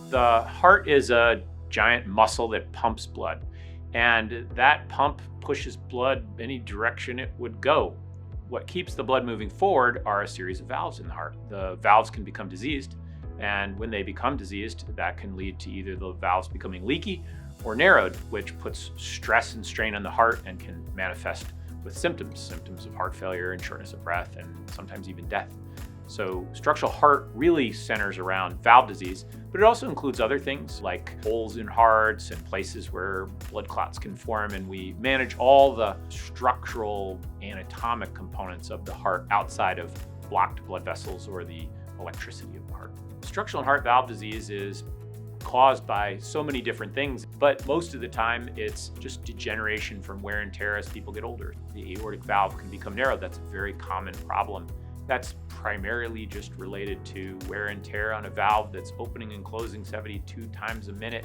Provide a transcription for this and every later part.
The heart is a giant muscle that pumps blood, and that pump pushes blood any direction it would go. What keeps the blood moving forward are a series of valves in the heart. The valves can become diseased, and when they become diseased, that can lead to either the valves becoming leaky or narrowed, which puts stress and strain on the heart and can manifest with symptoms of heart failure and shortness of breath, and sometimes even death. So structural heart really centers around valve disease, but it also includes other things like holes in hearts and places where blood clots can form, and we manage all the structural anatomic components of the heart outside of blocked blood vessels or the electricity of the heart. Structural heart valve disease is caused by so many different things, but most of the time it's just degeneration from wear and tear as people get older. The aortic valve can become narrowed. That's a very common problem. That's primarily just related to wear and tear on a valve that's opening and closing 72 times a minute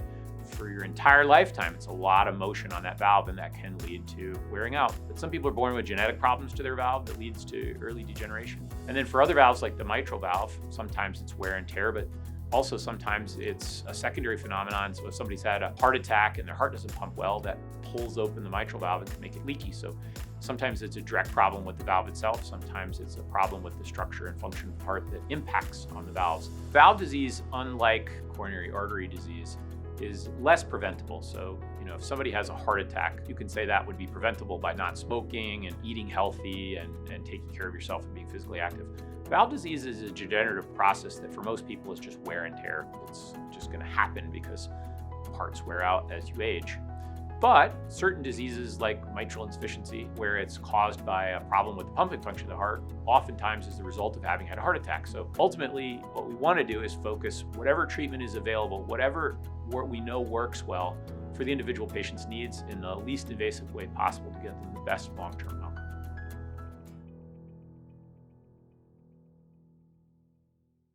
for your entire lifetime. It's a lot of motion on that valve, and that can lead to wearing out. But some people are born with genetic problems to their valve that leads to early degeneration. And then for other valves like the mitral valve, sometimes it's wear and tear, but also sometimes it's a secondary phenomenon. So if somebody's had a heart attack and their heart doesn't pump well, that pulls open the mitral valve and can make it leaky. So sometimes it's a direct problem with the valve itself. Sometimes it's a problem with the structure and function of the heart that impacts on the valves. Valve disease, unlike coronary artery disease, is less preventable. So, if somebody has a heart attack, you can say that would be preventable by not smoking and eating healthy and taking care of yourself and being physically active. Valve disease is a degenerative process that for most people is just wear and tear. It's just going to happen because parts wear out as you age. But certain diseases like mitral insufficiency, where it's caused by a problem with the pumping function of the heart, oftentimes is the result of having had a heart attack. So ultimately, what we want to do is focus whatever treatment is available, whatever we know works well for the individual patient's needs in the least invasive way possible to get them the best long-term outcome.